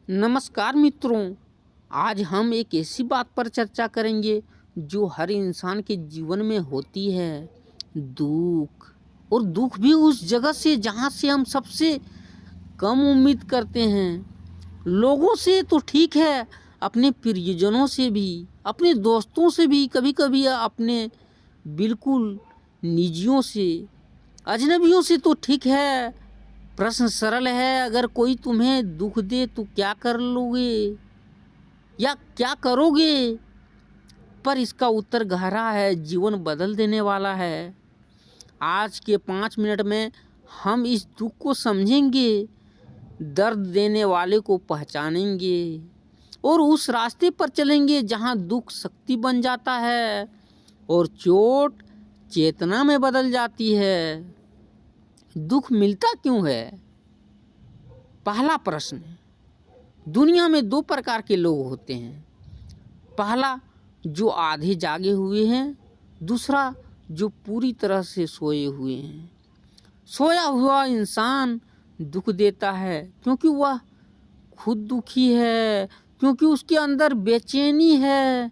नमस्कार मित्रों। आज हम एक ऐसी बात पर चर्चा करेंगे जो हर इंसान के जीवन में होती है, दुख। और दुख भी उस जगह से जहाँ से हम सबसे कम उम्मीद करते हैं। लोगों से तो ठीक है, अपने प्रियजनों से भी, अपने दोस्तों से भी, कभी कभी अपने बिल्कुल निजियों से, अजनबियों से तो ठीक है। प्रश्न सरल है, अगर कोई तुम्हें दुख दे तो क्या कर लोगे या क्या करोगे? पर इसका उत्तर गहरा है, जीवन बदल देने वाला है। आज के 5 मिनट में हम इस दुख को समझेंगे, दर्द देने वाले को पहचानेंगे और उस रास्ते पर चलेंगे जहां दुख शक्ति बन जाता है और चोट चेतना में बदल जाती है। दुख मिलता क्यों है? पहला प्रश्न। दुनिया में दो प्रकार के लोग होते हैं। पहला, जो आधे जागे हुए हैं। दूसरा, जो पूरी तरह से सोए हुए हैं। सोया हुआ इंसान दुख देता है क्योंकि वह खुद दुखी है, क्योंकि उसके अंदर बेचैनी है,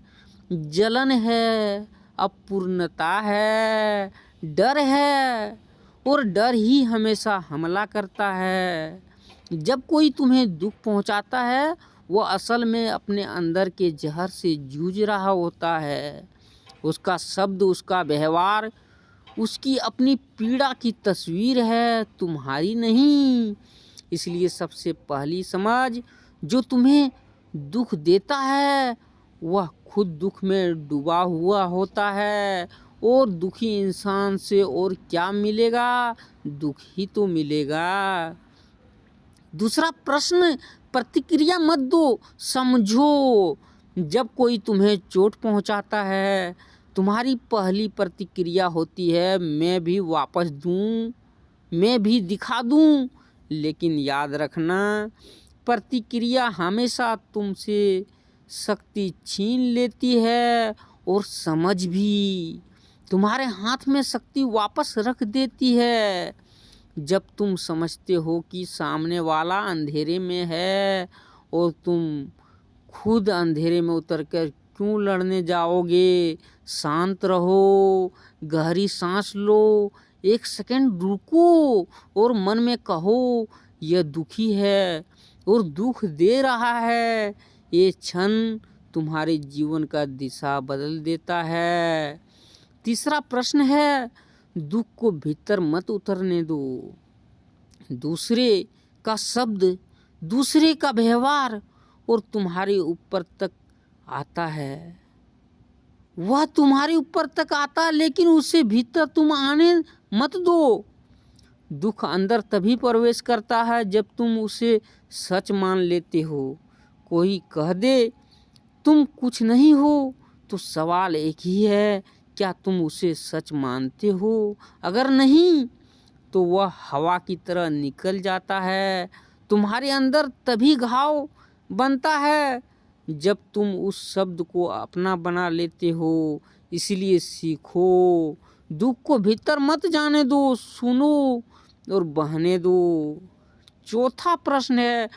जलन है, अपूर्णता है, डर है। और डर ही हमेशा हमला करता है। जब कोई तुम्हें दुख पहुंचाता है, वह असल में अपने अंदर के जहर से जूझ रहा होता है। उसका शब्द, उसका व्यवहार, उसकी अपनी पीड़ा की तस्वीर है, तुम्हारी नहीं। इसलिए सबसे पहली समझ, जो तुम्हें दुख देता है वह खुद दुख में डूबा हुआ होता है। और दुखी इंसान से और क्या मिलेगा? दुख ही तो मिलेगा। दूसरा प्रश्न, प्रतिक्रिया मत दो, समझो। जब कोई तुम्हें चोट पहुंचाता है, तुम्हारी पहली प्रतिक्रिया होती है, मैं भी वापस दूं, मैं भी दिखा दूं। लेकिन याद रखना, प्रतिक्रिया हमेशा तुमसे शक्ति छीन लेती है और समझ भी तुम्हारे हाथ में शक्ति वापस रख देती है। जब तुम समझते हो कि सामने वाला अंधेरे में है और तुम खुद अंधेरे में उतरकर क्यों लड़ने जाओगे? शांत रहो, गहरी सांस लो, एक सेकंड रुको और मन में कहो, यह दुखी है और दुख दे रहा है। ये क्षण तुम्हारे जीवन का दिशा बदल देता है। तीसरा प्रश्न है, दुख को भीतर मत उतरने दो। दूसरे का शब्द, दूसरे का व्यवहार और तुम्हारे ऊपर तक आता है। वह तुम्हारे ऊपर तक आता है, लेकिन उससे भीतर तुम आने मत दो। दुख अंदर तभी प्रवेश करता है जब तुम उसे सच मान लेते हो। कोई कह दे तुम कुछ नहीं हो, तो सवाल एक ही है, क्या तुम उसे सच मानते हो? अगर नहीं, तो वह हवा की तरह निकल जाता है। तुम्हारे अंदर तभी घाव बनता है जब तुम उस शब्द को अपना बना लेते हो। इसलिए सीखो, दुख को भीतर मत जाने दो, सुनो और बहने दो। चौथा प्रश्न है,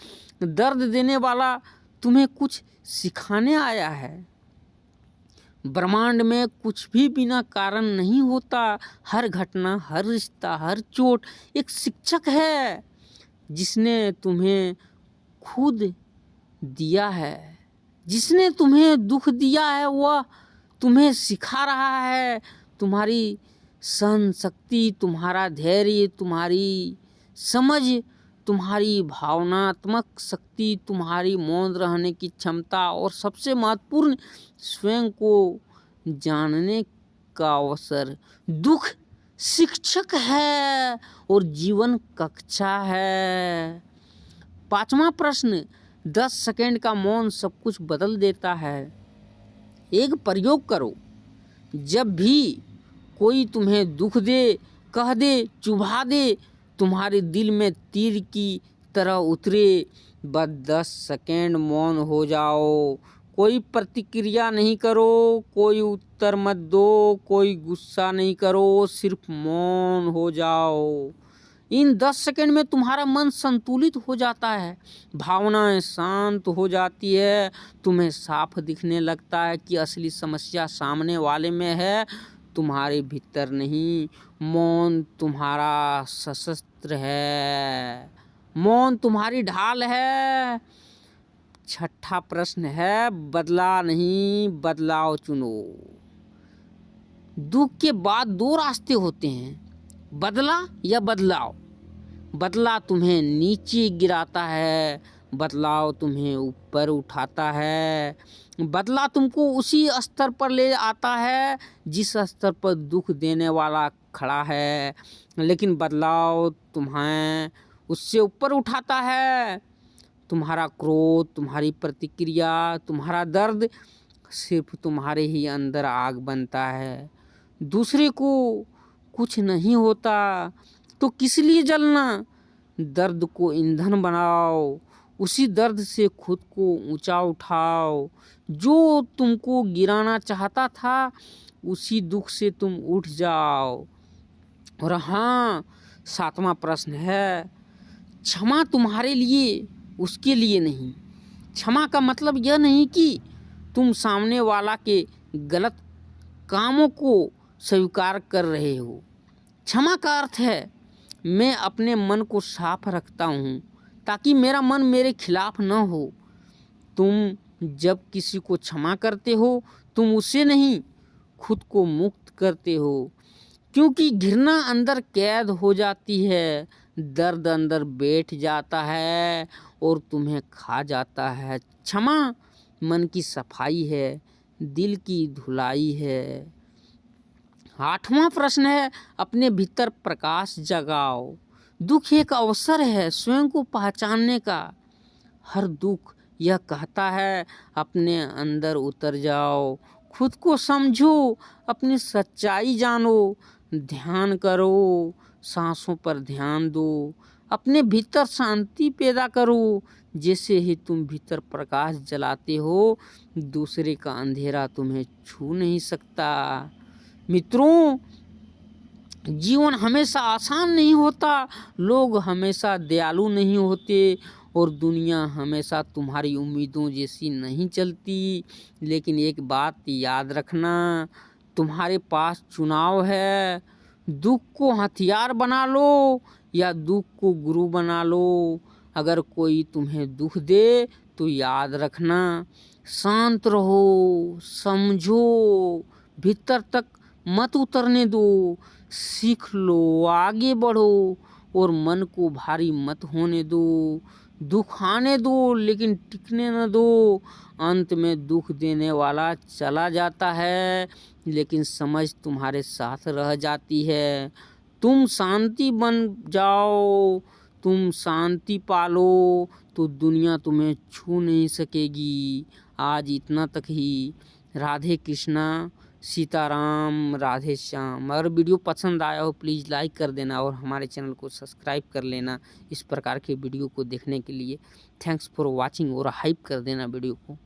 दर्द देने वाला तुम्हें कुछ सिखाने आया है। ब्रह्मांड में कुछ भी बिना कारण नहीं होता। हर घटना, हर रिश्ता, हर चोट एक शिक्षक है जिसने तुम्हें खुद दिया है। जिसने तुम्हें दुख दिया है वह तुम्हें सिखा रहा है। तुम्हारी सहन शक्ति, तुम्हारा धैर्य, तुम्हारी समझ, तुम्हारी भावनात्मक शक्ति, तुम्हारी मौन रहने की क्षमता और सबसे महत्वपूर्ण, स्वयं को जानने का अवसर। दुख शिक्षक है और जीवन कक्षा है। पांचवा प्रश्न, 10 सेकंड का मौन सब कुछ बदल देता है। एक प्रयोग करो, जब भी कोई तुम्हें दुख दे, कह दे, चुभा दे, तुम्हारे दिल में तीर की तरह उतरे, बस 10 सेकंड मौन हो जाओ। कोई प्रतिक्रिया नहीं करो, कोई उत्तर मत दो, कोई गुस्सा नहीं करो, सिर्फ मौन हो जाओ। इन 10 सेकंड में तुम्हारा मन संतुलित हो जाता है, भावनाएं शांत हो जाती है, तुम्हें साफ दिखने लगता है कि असली समस्या सामने वाले में है, तुम्हारे भीतर नहीं। मौन तुम्हारा शस्त्र है, मौन तुम्हारी ढाल है। छठा प्रश्न है, बदला नहीं बदलाव चुनो। दुख के बाद 2 रास्ते होते हैं, बदला या बदलाव। बदला तुम्हें नीचे गिराता है, बदलाव तुम्हें ऊपर उठाता है। बदला तुमको उसी स्तर पर ले आता है जिस स्तर पर दुख देने वाला खड़ा है, लेकिन बदलाव तुम्हें उससे ऊपर उठाता है। तुम्हारा क्रोध, तुम्हारी प्रतिक्रिया, तुम्हारा दर्द सिर्फ तुम्हारे ही अंदर आग बनता है। दूसरे को कुछ नहीं होता तो किस लिए जलना। दर्द को ईंधन बनाओ, उसी दर्द से खुद को ऊंचा उठाओ। जो तुमको गिराना चाहता था उसी दुख से तुम उठ जाओ। और हाँ, 7वां प्रश्न है, क्षमा तुम्हारे लिए, उसके लिए नहीं। क्षमा का मतलब यह नहीं कि तुम सामने वाला के गलत कामों को स्वीकार कर रहे हो। क्षमा का अर्थ है मैं अपने मन को साफ रखता हूँ ताकि मेरा मन मेरे खिलाफ न हो। तुम जब किसी को क्षमा करते हो तुम उससे नहीं, खुद को मुक्त करते हो, क्योंकि घृणा अंदर कैद हो जाती है, दर्द अंदर बैठ जाता है और तुम्हें खा जाता है। क्षमा मन की सफाई है, दिल की धुलाई है। 8वां प्रश्न है, अपने भीतर प्रकाश जगाओ। दुख एक अवसर है स्वयं को पहचानने का। हर दुख यह कहता है अपने अंदर उतर जाओ, खुद को समझो, अपनी सच्चाई जानो, ध्यान करो, सांसों पर ध्यान दो, अपने भीतर शांति पैदा करो। जैसे ही तुम भीतर प्रकाश जलाते हो दूसरे का अंधेरा तुम्हें छू नहीं सकता। मित्रों, जीवन हमेशा आसान नहीं होता, लोग हमेशा दयालु नहीं होते और दुनिया हमेशा तुम्हारी उम्मीदों जैसी नहीं चलती। लेकिन एक बात याद रखना, तुम्हारे पास चुनाव है, दुख को हथियार बना लो या दुख को गुरु बना लो। अगर कोई तुम्हें दुख दे तो याद रखना, शांत रहो, समझो, भीतर तक मत उतरने दो, सीख लो, आगे बढ़ो और मन को भारी मत होने दो। दुख आने दो लेकिन टिकने न दो। अंत में दुख देने वाला चला जाता है लेकिन समझ तुम्हारे साथ रह जाती है। तुम शांति बन जाओ, तुम शांति पालो तो दुनिया तुम्हें छू नहीं सकेगी। आज इतना तक ही। राधे कृष्णा, सीताराम, राधे श्याम। अगर वीडियो पसंद आया हो प्लीज़ लाइक कर देना और हमारे चैनल को सब्सक्राइब कर लेना इस प्रकार के वीडियो को देखने के लिए। थैंक्स फॉर वॉचिंग और हाइप कर देना वीडियो को।